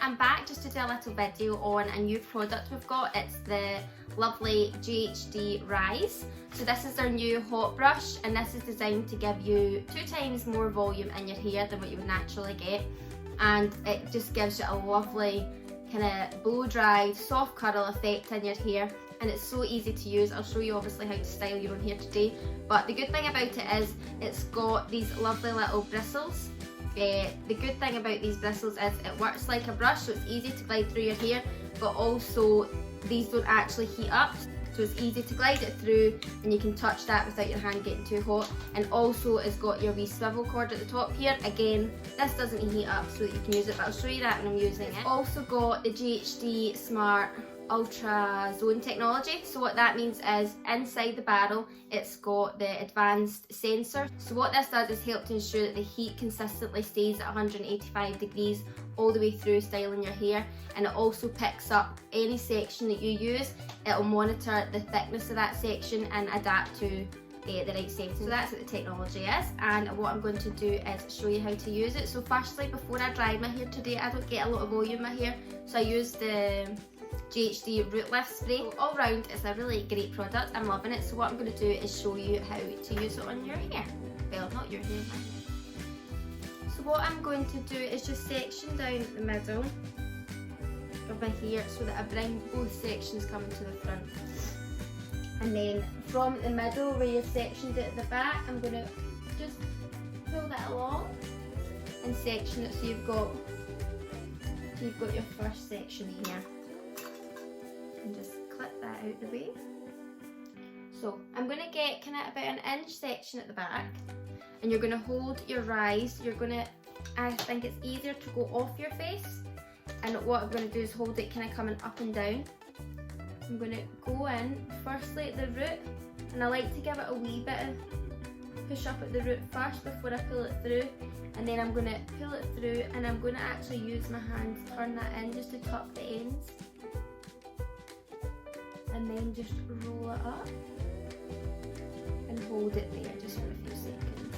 I'm back just to do a little video on a new product we've got. It's the lovely Ghd Rise. So this is our new hot brush, and this is designed to give you 2 times more volume in your hair than what you would naturally get, and it just gives you a lovely kind of blow dried soft curl effect in your hair, and it's so easy to use. I'll show you obviously how to style your own hair today, but the good thing about it is it's got these lovely little bristles. The good thing about these bristles is it works like a brush, so it's easy to glide through your hair, but also these don't actually heat up, so it's easy to glide it through and you can touch that without your hand getting too hot. And also it's got your wee swivel cord at the top here. Again, this doesn't heat up so that you can use it, but I'll show you that when I'm using it. Also got the Ghd Smart Ultra Zone technology. So what that means is inside the barrel it's got the advanced sensor. So what this does is help to ensure that the heat consistently stays at 185 degrees all the way through styling your hair, and it also picks up any section that you use. It'll monitor the thickness of that section and adapt to the right setting. So that's what the technology is, and what I'm going to do is show you how to use it. So firstly, before I dry my hair today, I don't get a lot of volume in my hair, so I use the Ghd Root Lift Spray. So all round it's a really great product, I'm loving it. So what I'm going to do is show you how to use it on your hair. Well, not your hair, my hair. So what I'm going to do is just section down the middle of my hair so that I bring both sections coming to the front. And then from the middle where you've sectioned it at the back, I'm going to just pull that along and section it so you've got your first section here. And just clip that out the way. So I'm going to get kind of about an inch section at the back, and you're going to hold your rise. I think it's easier to go off your face, and what I'm going to do is hold it kind of coming up and down. I'm going to go in firstly at the root, and I like to give it a wee bit of push up at the root first before I pull it through, and then I'm going to pull it through, and I'm going to actually use my hand to turn that in just to tuck the ends, and then just roll it up and hold it there just for a few seconds.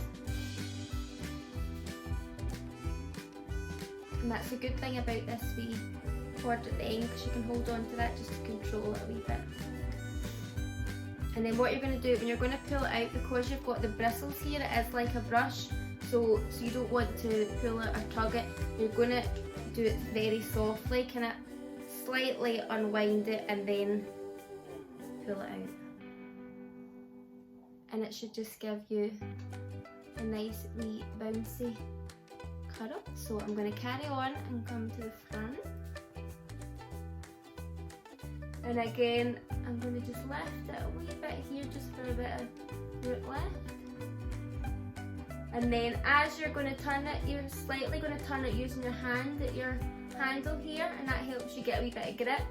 And that's a good thing about this wee cord at the end, because you can hold on to that just to control it a wee bit. And then what you're going to do when you're going to pull it out, because you've got the bristles here, it is like a brush, so you don't want to pull it or tug it. You're going to do it very softly, kind of slightly unwind it and then pull it out, and it should just give you a nice wee bouncy curl. So I'm going to carry on and come to the front, and again I'm going to just lift it a wee bit here just for a bit of root lift, and then as you're going to turn it, you're slightly going to turn it using your hand at your handle here, and that helps you get a wee bit of grip,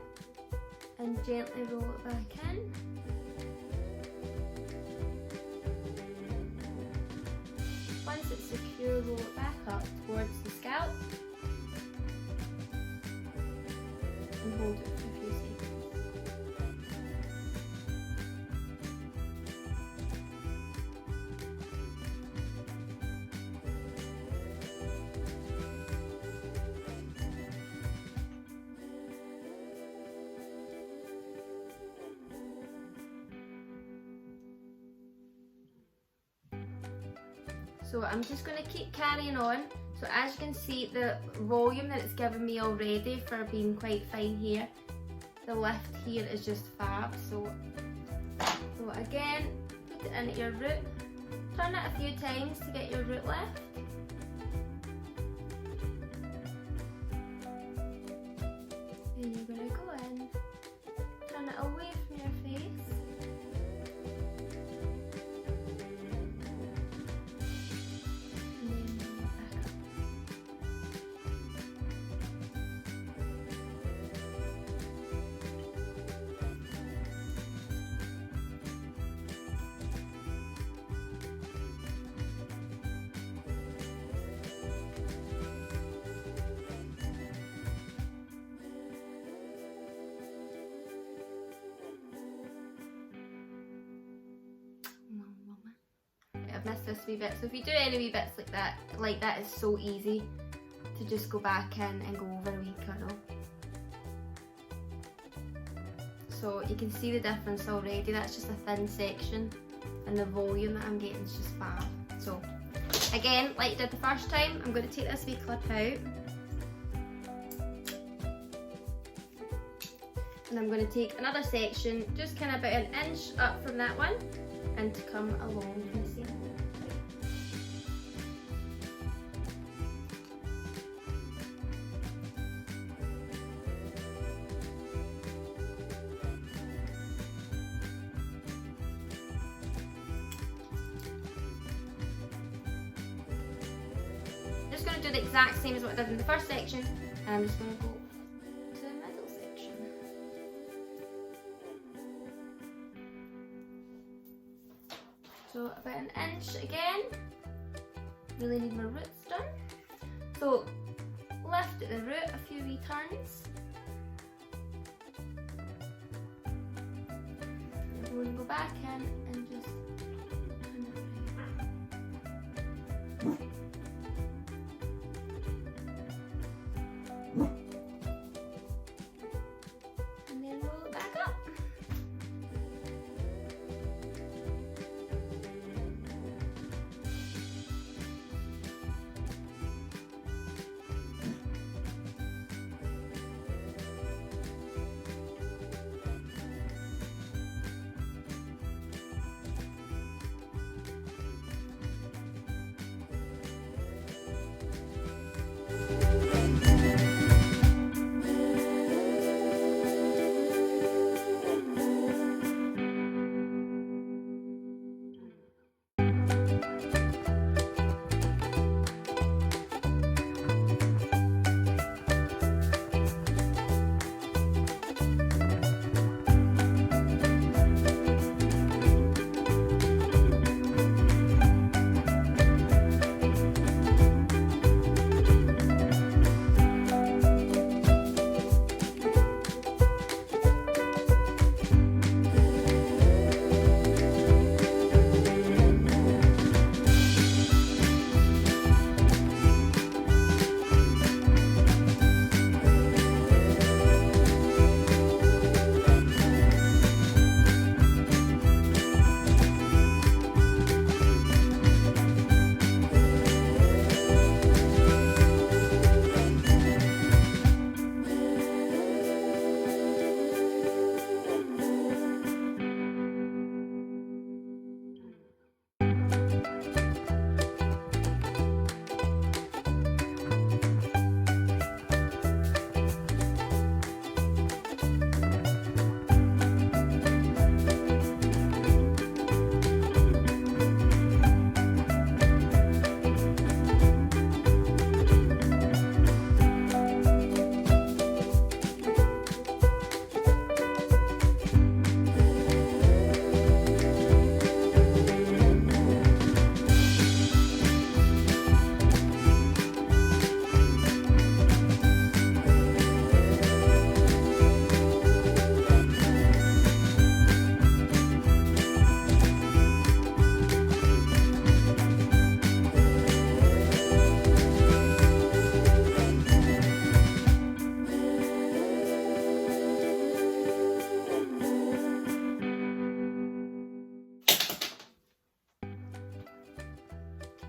and gently roll it back in. Once it's secure, roll it back up towards the scalp and hold it for a few seconds. So I'm just going to keep carrying on. So as you can see, the volume that it's given me already for being quite fine hair, the lift here is just fab. So again, put it in at your root, turn it a few times to get your root lift. Then you're going to go in, turn it away from your face. I've missed this wee bit, so if you do any wee bits like that, it's so easy. to just go back in and go over a wee curl. So you can see the difference already. That's just a thin section, and the volume that I'm getting is just fab. So again, like I did the first time, I'm going to take this wee clip out, and I'm going to take another section, just kind of about an inch up from that one, and to come along the same. I'm just going to do the exact same as what I did in the first section, and I'm just going to go to the middle section. So about an inch again. Really need my roots done. So lift at the root a few wee turns. And we're going to go back in and just turn it around. And then roll it back up.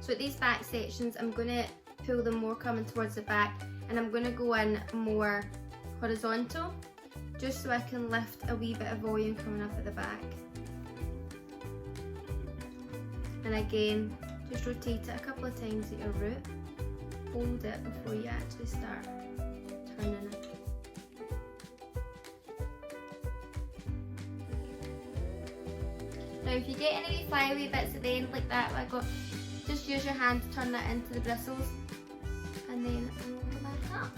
So at these back sections, I'm going to pull them more coming towards the back, and I'm going to go in more horizontal, just so I can lift a wee bit of volume coming up at the back. And again, just rotate it a couple of times at your root. Hold it before you actually start turning it. Now if you get any wee flyway bits at the end like that, just use your hand to turn that into the bristles, and then roll it back up.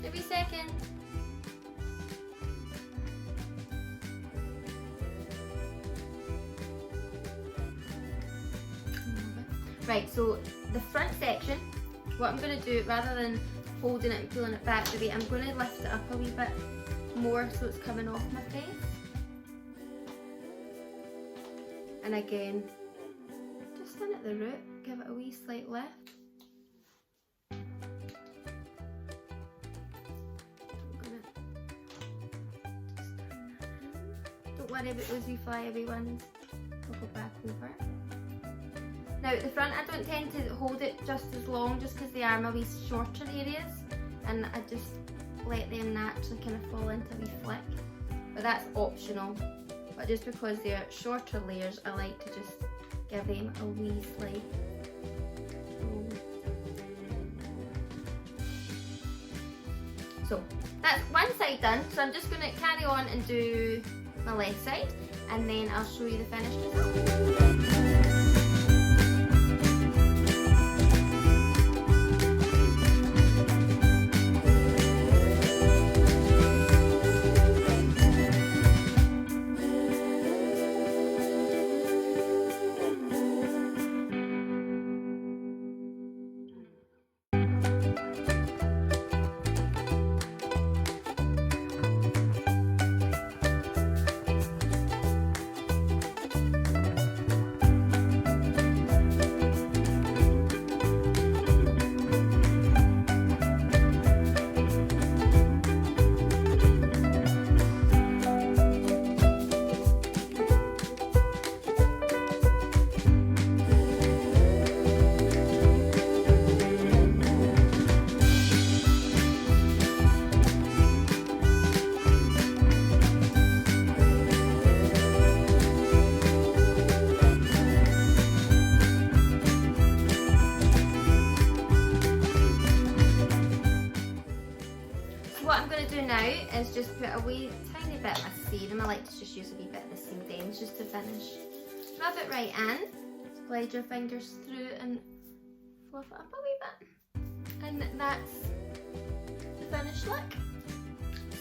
a wee second. Right, so the front section, what I'm going to do, rather than holding it and pulling it back the way, I'm going to lift it up a wee bit more so it's coming off my face. And again, just in at the root, give it a wee slight lift. Don't worry about those wee flyaway ones, I'll go back over. Now at the front I don't tend to hold it just as long just because they are my wee shorter areas, and I just let them naturally kind of fall into a wee flick, but that's optional. But just because they're shorter layers, I like to just give them a wee slight roll. So that's one side done, so I'm just going to carry on and do my left side, and then I'll show you the finished result. What I'm going to do now is just put a wee tiny bit of serum. I like to just use a wee bit of the seed ends just to finish. Rub it right in, glide your fingers through and fluff it up a wee bit. And that's the finished look.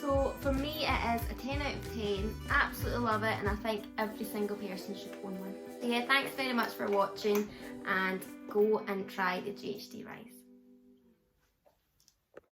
So for me it is a 10 out of 10, absolutely love it, and I think every single person should own one. So yeah, thanks very much for watching, and go and try the Ghd Rise.